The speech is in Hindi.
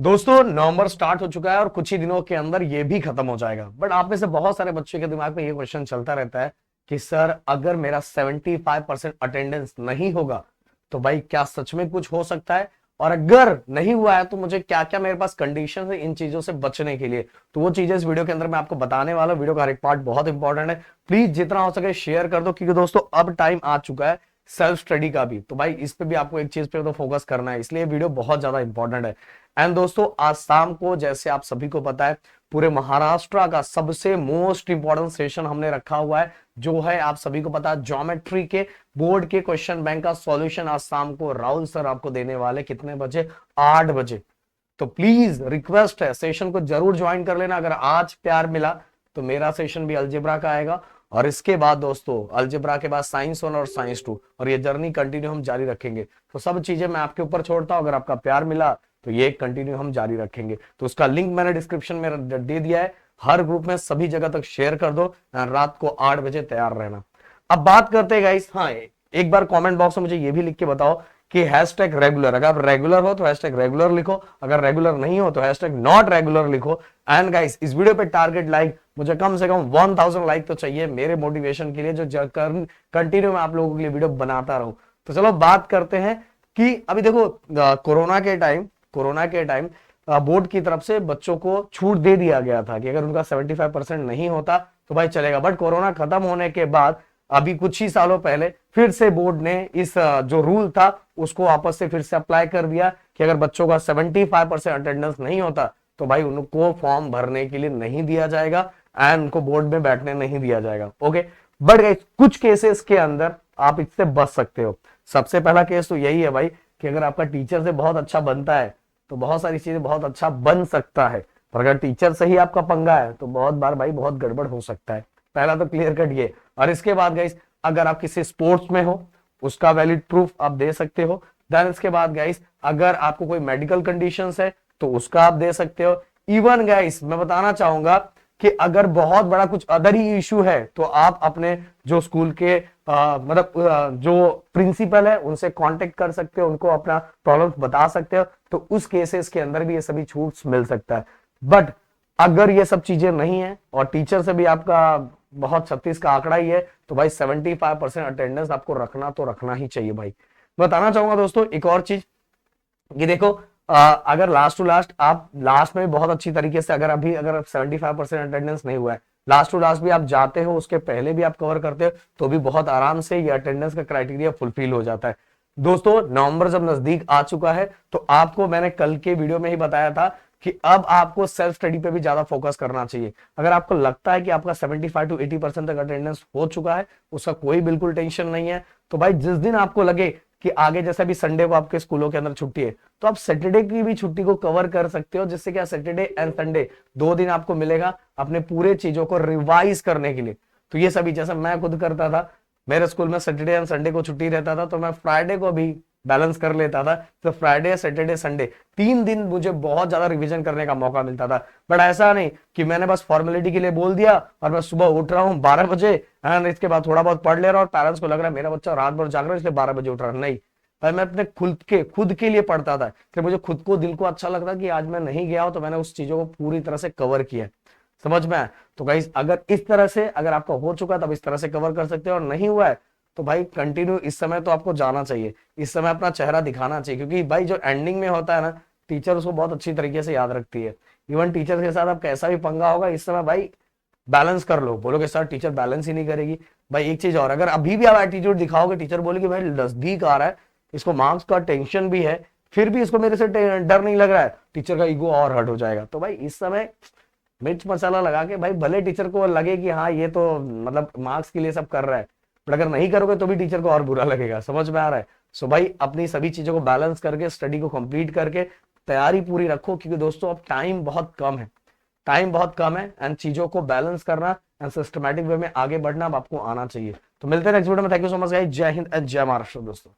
दोस्तों नवंबर स्टार्ट हो चुका है और कुछ ही दिनों के अंदर ये भी खत्म हो जाएगा। बट आप में से बहुत सारे बच्चों के दिमाग में ये क्वेश्चन चलता रहता है कि सर अगर मेरा 75% अटेंडेंस नहीं होगा तो भाई क्या सच में कुछ हो सकता है, और अगर नहीं हुआ है तो मुझे क्या क्या मेरे पास कंडीशन है इन चीजों से बचने के लिए। तो वो चीजें इस वीडियो के अंदर मैं आपको बताने वाला हूं। वीडियो का हर एक पार्ट बहुत इंपॉर्टेंट है, प्लीज जितना हो सके शेयर कर दो, क्योंकि दोस्तों अब टाइम आ चुका है सेल्फ स्टडी का भी। तो भाई इस पे भी आपको एक चीज पे तो फोकस करना है, इसलिए वीडियो बहुत ज्यादा इंपॉर्टेंट है। एंड दोस्तों आज शाम को, जैसे आप सभी को पता है, पूरे महाराष्ट्र का सबसे मोस्ट इंपॉर्टेंट सेशन हमने रखा हुआ है, जो है आप सभी को पता है ज्योमेट्री के बोर्ड के क्वेश्चन बैंक का सॉल्यूशन आज शाम को राहुल सर आपको देने वाले। कितने बजे? 8 बजे। तो प्लीज रिक्वेस्ट है, सेशन को जरूर ज्वाइन कर लेना। अगर आज प्यार मिला तो मेरा सेशन भी अलजेब्रा का आएगा, और इसके बाद दोस्तों अलजेब्रा के बाद साइंस 1 और साइंस 2, और ये जर्नी कंटिन्यू हम जारी रखेंगे। तो सब चीजें मैं आपके ऊपर छोड़ता हूं, अगर आपका प्यार मिला तो ये कंटिन्यू हम जारी रखेंगे। तो उसका लिंक मैंने डिस्क्रिप्शन में दे दिया है, हर ग्रुप में सभी जगह तक शेयर कर दो। रात को 8 बजे तैयार रहना। अब बात करते हैं गाइस, हाँ एक बार कमेंट बॉक्स में मुझे ये भी लिख के बताओ कि हैशटैग रेगुलर, अगर आप रेगुलर हो तो हैशटैग रेगुलर लिखो, अगर रेगुलर नहीं हो तो हैशटैग नॉट रेगुलर लिखो। एंड गाइस इस वीडियो पे टारगेट लाइक, मुझे कम से कम 1000 लाइक तो चाहिए मेरे मोटिवेशन के लिए, जो कंटिन्यू मैं आप लोगों के लिए वीडियो बनाता रहूं। तो चलो बात करते हैं कि अभी देखो कोरोना के टाइम बोर्ड की तरफ से बच्चों को छूट दे दिया गया था कि अगर उनका 75% नहीं होता तो भाई चलेगा। बट कोरोना खत्म होने के बाद अभी कुछ ही सालों पहले फिर से बोर्ड ने इस जो रूल था उसको वापस से फिर से अप्लाई कर दिया कि अगर बच्चों का 75% अटेंडेंस नहीं होता तो भाई उनको फॉर्म भरने के लिए नहीं दिया जाएगा एंड उनको बोर्ड में बैठने नहीं दिया जाएगा। ओके, बट गाइस कुछ केसेस के अंदर आप इससे बच सकते हो। सबसे पहला केस तो यही है भाई कि अगर आपका टीचर से बहुत अच्छा बनता है तो बहुत सारी चीजें बहुत अच्छा बन सकता है, पर अगर टीचर से ही आपका पंगा है तो बहुत बार भाई बहुत गड़बड़ हो सकता है। पहला तो क्लियर कट ये। और इसके बाद गाइस अगर आप किसी स्पोर्ट्स में हो उसका वैलिड प्रूफ आप दे सकते हो। देन इसके बाद गाइस अगर आपको कोई मेडिकल कंडीशंस है तो उसका आप दे सकते हो। इवन गाइस मैं बताना चाहूंगा कि अगर बहुत बड़ा कुछ अदर ही इशू है तो आप अपने जो स्कूल के जो प्रिंसिपल है उनसे कांटेक्ट कर सकते हो, उनको अपना प्रॉब्लम बता सकते हो। तो उस केसेस के अंदर भी ये सभी छूट मिल सकता है। बट अगर ये सब चीजें नहीं है और टीचर से भी आपका बहुत 36 का आंकड़ा ही है तो भाई 75% अटेंडेंस आपको रखना तो रखना ही चाहिए भाई। बताना चाहूंगा दोस्तों एक और चीज, ये देखो अगर लास्ट टू लास्ट आप लास्ट में बहुत अच्छी तरीके से अगर 75% अटेंडेंस नहीं हुआ है, लास्ट टू लास्ट भी आप जाते हो, उसके पहले भी आप कवर करते हो, तो भी बहुत आराम से ये अटेंडेंस का क्राइटेरिया फुलफिल हो जाता है। दोस्तों नवंबर जब नजदीक आ चुका है तो आपको मैंने कल के वीडियो में ही बताया था कि अब आपको सेल्फ स्टडी पे भी ज्यादा फोकस करना चाहिए। अगर आपको लगता है कि आपका 75 to 80% तक अटेंडेंस हो चुका है, उसका कोई बिल्कुल टेंशन नहीं है। तो भाई जिस दिन आपको लगे कि आगे जैसे भी संडे को आपके स्कूलों के अंदर छुट्टी है तो आप सैटरडे की भी छुट्टी को कवर कर सकते हो, जिससे क्या सैटरडे एंड संडे 2 दिन आपको मिलेगा अपने पूरे चीजों को रिवाइज करने के लिए। तो ये सभी जैसा मैं खुद करता था, मेरे स्कूल में सैटरडे एंड संडे को छुट्टी रहता था तो मैं फ्राइडे को भी बैलेंस कर लेता था। तो फ्राइडे सैटरडे संडे 3 दिन मुझे बहुत ज्यादा रिवीजन करने का मौका मिलता था। बट ऐसा नहीं कि मैंने बस फॉर्मेलिटी के लिए बोल दिया और मैं सुबह उठ रहा हूँ 12 बजे एंड इसके बाद थोड़ा बहुत पढ़ ले रहा हूँ और पेरेंट्स को लग रहा है मेरा बच्चा रात भर जाग रहा है इसलिए 12 बजे उठ रहा है। नहीं भाई, मैं अपने खुद के लिए पढ़ता था कि मुझे खुद को दिल को अच्छा लगता कि आज मैं नहीं गया हूं तो मैंने उस चीजों को पूरी तरह से कवर किया। समझ में आया? तो गाइस अगर इस तरह से अगर आपका हो चुका है तब इस तरह से कवर कर सकते हो, और नहीं हुआ है तो भाई कंटिन्यू इस समय तो आपको जाना चाहिए, इस समय अपना चेहरा दिखाना चाहिए, क्योंकि भाई जो एंडिंग में होता है ना, टीचर उसको बहुत अच्छी तरीके से याद रखती है। इवन टीचर के साथ आप कैसा भी पंगा होगा इस समय भाई बैलेंस कर लो। बोलोगे सर टीचर बैलेंस ही नहीं करेगी, भाई एक चीज और, अगर अभी भी आप एटीट्यूड दिखाओगे टीचर बोलेगी भाई नजदीक आ रहा है, इसको मार्क्स का टेंशन भी है, फिर भी इसको मेरे से डर नहीं लग रहा है, टीचर का ईगो और हर्ट हो जाएगा। तो भाई इस समय मिर्च मसाला लगा के भाई भले टीचर को लगे कि हाँ ये तो मतलब मार्क्स के लिए सब कर रहा है, बट अगर नहीं करोगे तो भी टीचर को और बुरा लगेगा। समझ में आ रहा है? सो भाई अपनी सभी चीजों को बैलेंस करके स्टडी को कंप्लीट करके तैयारी पूरी रखो, क्योंकि दोस्तों अब टाइम बहुत कम है, टाइम बहुत कम है एंड चीजों को बैलेंस करना एंड सिस्टमैटिक वे में आगे बढ़ना अब आपको आना चाहिए। तो मिलते हैं नेक्स्ट वीडियो में। Thank you so much guys, जय हिंद एंड जय महाराष्ट्र दोस्तों।